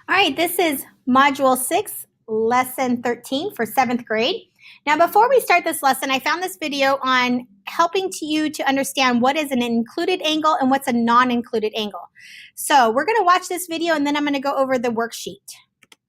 All right, this is Module 6, Lesson 13 for 7th grade. Now, before we start this lesson, I found this video on helping you to understand what is an included angle and what's a non-included angle. So we're going to watch this video and then I'm going to go over the worksheet.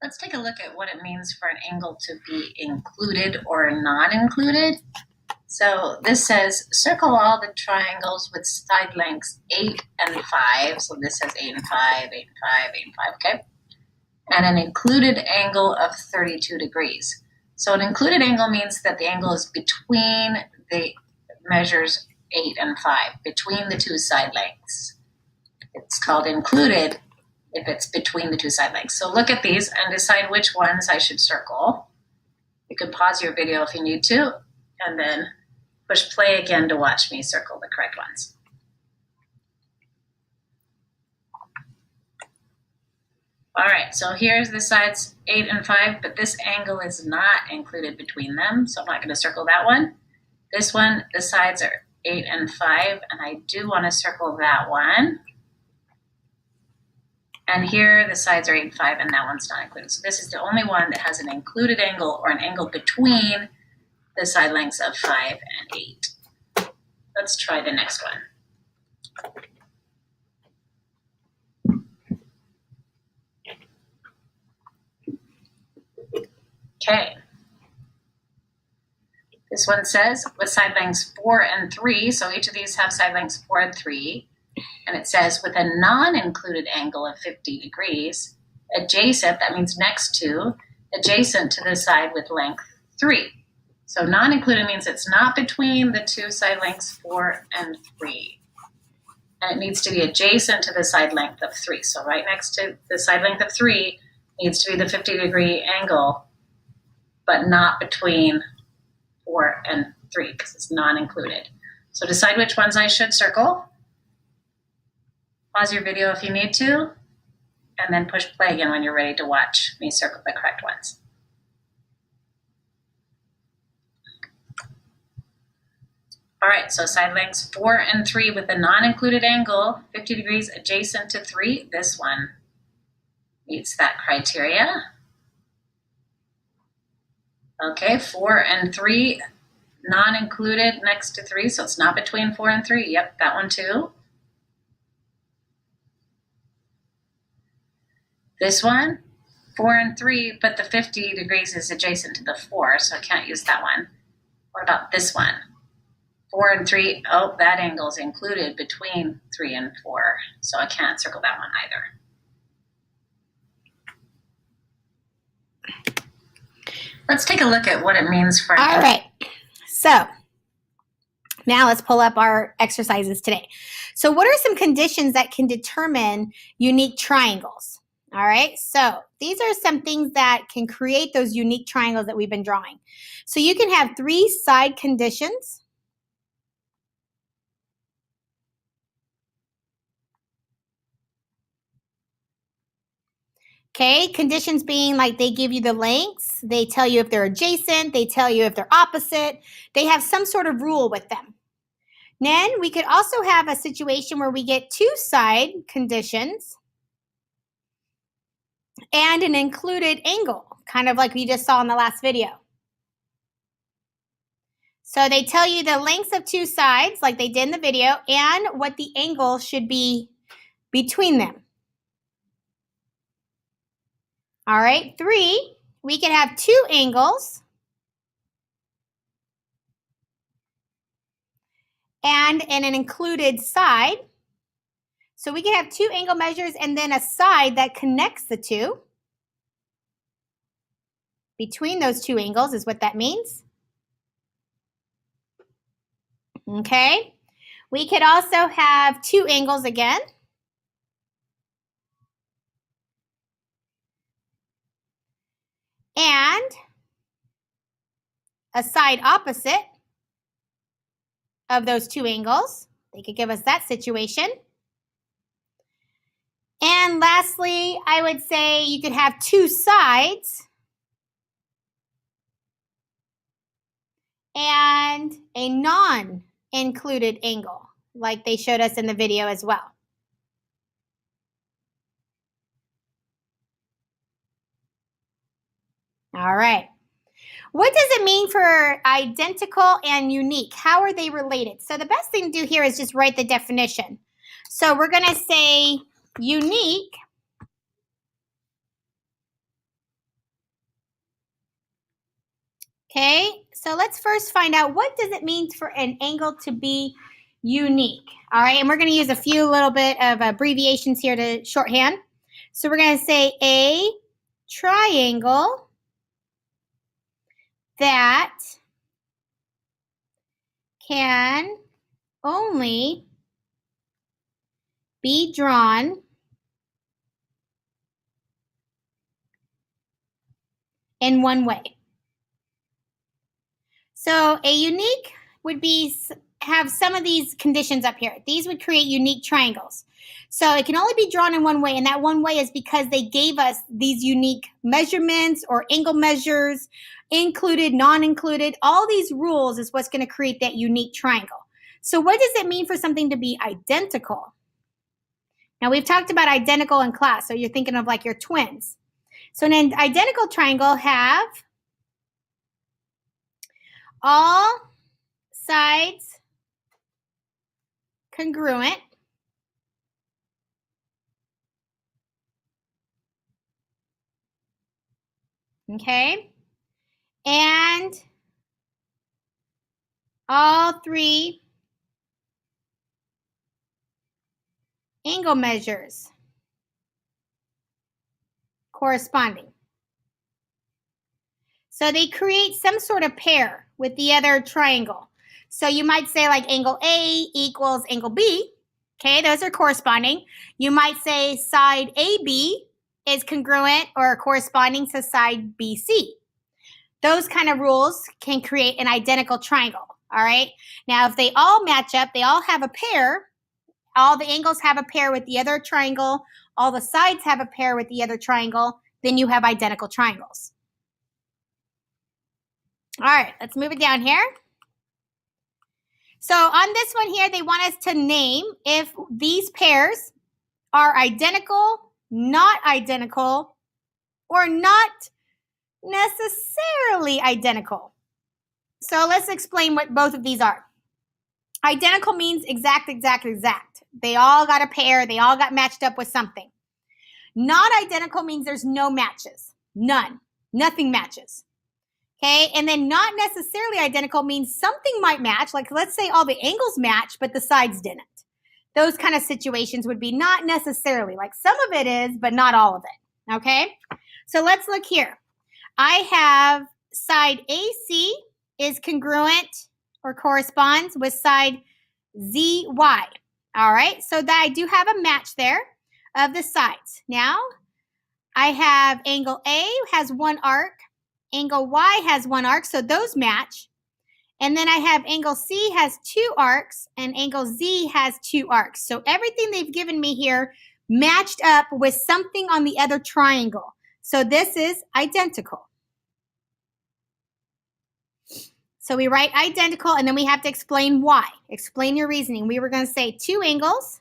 Let's take a look at what it means for an angle to be included or non-included. So this says, circle all the triangles with side lengths 8 and 5. So this says 8 and 5, 8 and 5, 8 and 5, okay? And an included angle of 32 degrees. So an included angle means that the angle is between the measures 8 and 5, between the two side lengths. It's called included if it's between the two side lengths. So look at these and decide which ones I should circle. You can pause your video if you need to, and then push play again to watch me circle the correct ones. All right, so here's the sides 8 and 5, but this angle is not included between them, so I'm not going to circle that one. This one, the sides are 8 and 5, and I do want to circle that one. And here the sides are 8 and 5, and that one's not included. So this is the only one that has an included angle or an angle between the side lengths of 5 and 8. Let's try the next one. Okay. This one says with side lengths 4 and 3, so each of these have side lengths 4 and 3, and it says with a non-included angle of 50 degrees, adjacent, that means next to, adjacent to the side with length 3. So non-included means it's not between the two side lengths 4 and 3. And it needs to be adjacent to the side length of 3. So right next to the side length of 3 needs to be the 50-degree angle, but not between 4 and 3 because it's non-included. So decide which ones I should circle. Pause your video if you need to, and then push play again when you're ready to watch me circle the correct ones. All right, so side lengths 4 and 3 with a non-included angle, 50 degrees adjacent to 3. This one meets that criteria. Okay, 4 and 3, non-included next to 3, so it's not between 4 and 3. Yep, that one too. This one, 4 and 3, but the 50 degrees is adjacent to the 4, so I can't use that one. What about this one? 4 and 3, oh, that angle is included between 3 and 4, so I can't circle that one either. Let's take a look at what it means for... All right, so now let's pull up our exercises today. So what are some conditions that can determine unique triangles? All right, so these are some things that can create those unique triangles that we've been drawing. So you can have 3 side conditions. Okay, conditions being like they give you the lengths, they tell you if they're adjacent, they tell you if they're opposite, they have some sort of rule with them. Then we could also have a situation where we get 2 side conditions and an included angle, kind of like we just saw in the last video. So they tell you the lengths of 2 sides, like they did in the video, and what the angle should be between them. All right, 3, we could have 2 angles and an included side. So we can have 2 angle measures and then a side that connects the 2. Between those 2 angles is what that means. Okay, we could also have 2 angles again. And a side opposite of those 2 angles. They could give us that situation. And lastly, I would say you could have 2 sides and a non-included angle, like they showed us in the video as well. All right. What does it mean for identical and unique? How are they related? So the best thing to do here is just write the definition. So we're going to say unique Okay, so let's first find out what does it mean for an angle to be unique. All right, and we're going to use a few little bit of abbreviations here to shorthand. So we're going to say a triangle that can only be drawn in one way. So a unique would be have some of these conditions up here. These would create unique triangles. So it can only be drawn in one way, and that one way is because they gave us these unique measurements or angle measures, included, non-included. All these rules is what's going to create that unique triangle. So what does it mean for something to be identical? Now we've talked about identical in class, so you're thinking of like your twins. So an identical triangle have all sides congruent, okay, and all three angle measures corresponding. So they create some sort of pair with the other triangle. So you might say like angle A equals angle B. Okay, those are corresponding. You might say side AB is congruent or corresponding to side BC. Those kind of rules can create an identical triangle. All right. Now, if they all match up, they all have a pair. All the angles have a pair with the other triangle. All the sides have a pair with the other triangle. Then you have identical triangles. All right, let's move it down here. So on this one here, they want us to name if these pairs are identical, not identical, or not necessarily identical. So let's explain what both of these are. Identical means exact. They all got a pair. They all got matched up with something. Not identical means there's no matches. None. Nothing matches. Okay, and then not necessarily identical means something might match. Like let's say all the angles match, but the sides didn't. Those kind of situations would be not necessarily. Like some of it is, but not all of it. Okay, so let's look here. I have side AC is congruent or corresponds with side ZY. All right, so that I do have a match there of the sides. Now, I have angle A has one arc. Angle Y has one arc, so those match. And then I have angle C has two arcs, and angle Z has two arcs. So everything they've given me here matched up with something on the other triangle. So this is identical. So we write identical, and then we have to explain why. Explain your reasoning. We were going to say two angles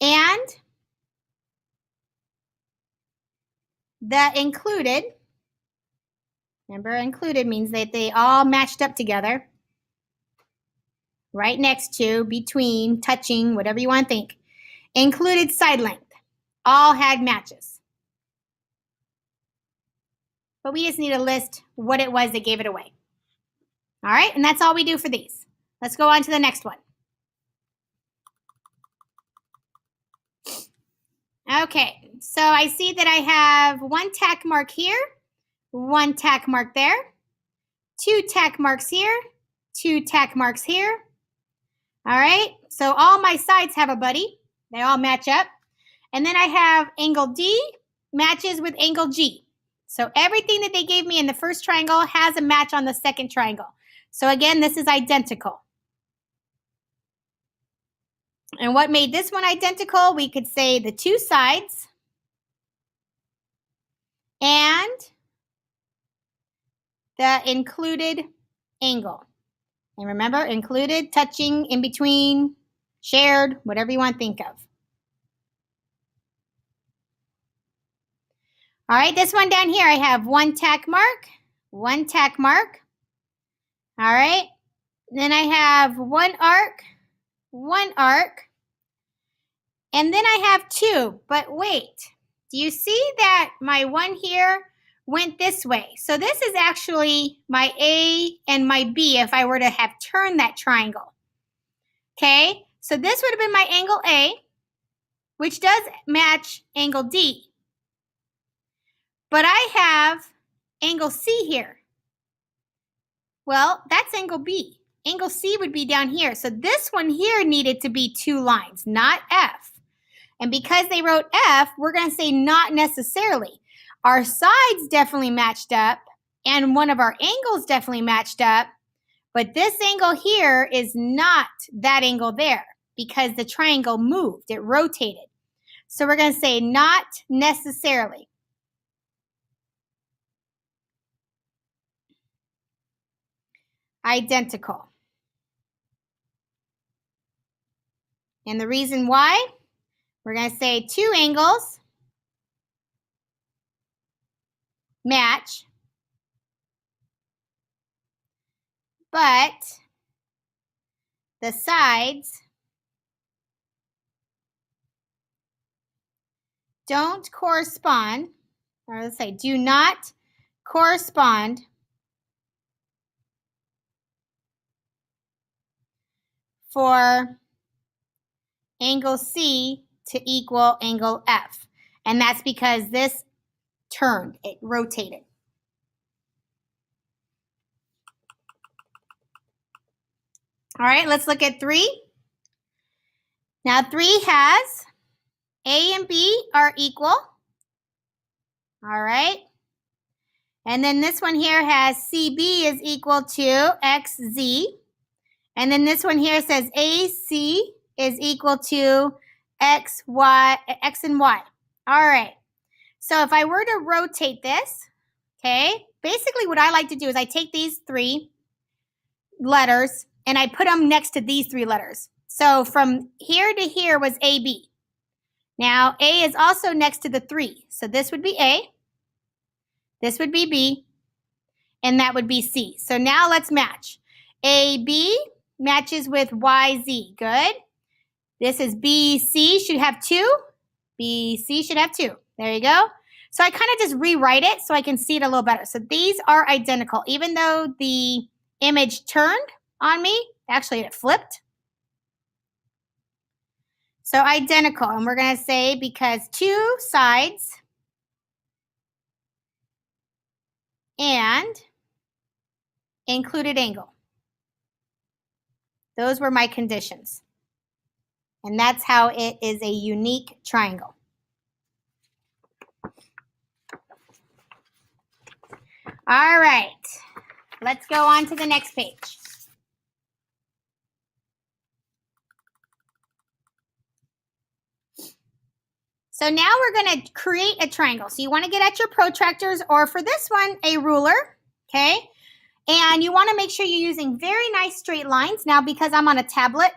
and the included, remember included means that they all matched up together, right next to, between, touching, whatever you want to think. Included side length, all had matches. But we just need to list what it was that gave it away. All right, and that's all we do for these. Let's go on to the next one. Okay, so I see that I have one tack mark here, one tack mark there, two tack marks here, two tack marks here. All right, so all my sides have a buddy. They all match up. And then I have angle D matches with angle G. So everything that they gave me in the first triangle has a match on the second triangle. So again, this is identical. And what made this one identical? We could say the two sides and the included angle. And remember, included, touching, in between, shared, whatever you want to think of. All right, this one down here, I have one tack mark, one tack mark. All right, then I have one arc, and then I have two. But wait, do you see that my one here went this way? So this is actually my A and my B if I were to have turned that triangle. Okay, so this would have been my angle A, which does match angle D. But I have angle C here. Well, that's angle B. Angle C would be down here. So this one here needed to be two lines, not F. And because they wrote F, we're going to say not necessarily. Our sides definitely matched up, and one of our angles definitely matched up. But this angle here is not that angle there because the triangle moved. It rotated. So we're going to say not necessarily. Identical. And the reason why, we're going to say two angles match, but the sides don't correspond, or let's say do not correspond for angle C to equal angle F. And that's because this turned, it rotated. All right, let's look at 3. Now 3 has A and B are equal. All right. And then this one here has CB is equal to XZ. And then this one here says AC is equal to X and Y. All right. So if I were to rotate this, okay, basically what I like to do is I take these 3 letters and I put them next to these 3 letters. So from here to here was AB. Now A is also next to the 3. So this would be A, this would be B, and that would be C. So now let's match. AB matches with YZ. Good. This is BC should have 2. BC should have 2. There you go. So I kind of just rewrite it so I can see it a little better. So these are identical. Even though the image turned on me, actually it flipped. So identical. And we're going to say because 2 sides and included angle. Those were my conditions. And that's how it is a unique triangle. All right, let's go on to the next page. So now we're going to create a triangle. So you want to get at your protractors, or for this one, a ruler, okay? And you want to make sure you're using very nice straight lines. Now, because I'm on a tablet,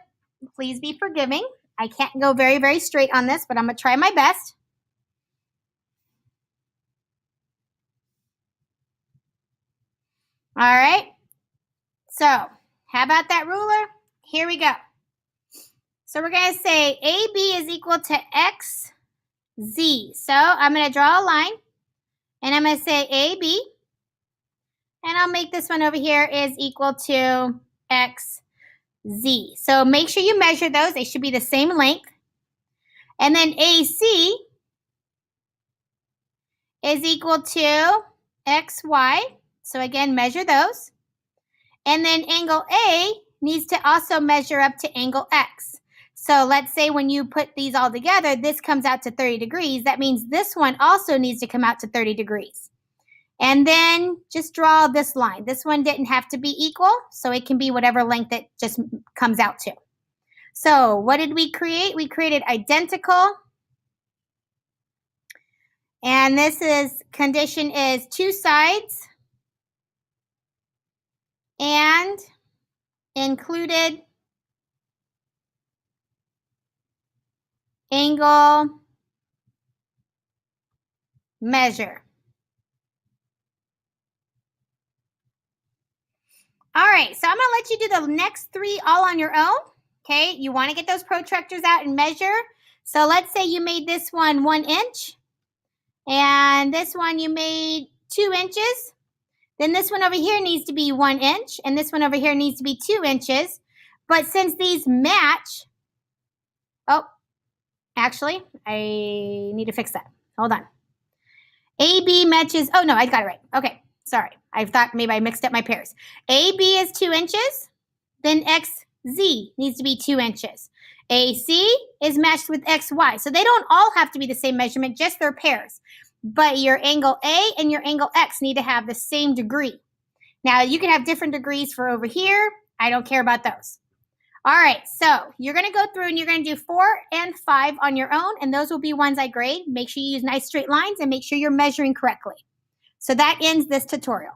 please be forgiving. I can't go very, very straight on this, but I'm going to try my best. All right. So how about that ruler? Here we go. So we're going to say AB is equal to XZ. So I'm going to draw a line, and I'm going to say AB. And I'll make this one over here is equal to XZ. So make sure you measure those. They should be the same length. And then AC is equal to XY. So again, measure those. And then angle A needs to also measure up to angle X. So let's say when you put these all together, this comes out to 30 degrees. That means this one also needs to come out to 30 degrees. And then just draw this line. This one didn't have to be equal, so it can be whatever length it just comes out to. So what did we create? We created identical. And this is, condition is 2 sides and included angle measure. All right, so I'm going to let you do the next 3 all on your own. Okay, you want to get those protractors out and measure. So let's say you made this one 1 inch, and this one you made 2 inches. Then this one over here needs to be 1 inch, and this one over here needs to be 2 inches. But since these match, oh, actually, I need to fix that. Hold on. AB matches, oh no, I got it right. Okay, sorry. I thought maybe I mixed up my pairs. AB is 2 inches, then XZ needs to be 2 inches. AC is matched with XY. So they don't all have to be the same measurement, just their pairs. But your angle A and your angle X need to have the same degree. Now, you can have different degrees for over here. I don't care about those. All right, so you're going to go through and you're going to do 4 and 5 on your own, and those will be ones I grade. Make sure you use nice straight lines and make sure you're measuring correctly. So that ends this tutorial.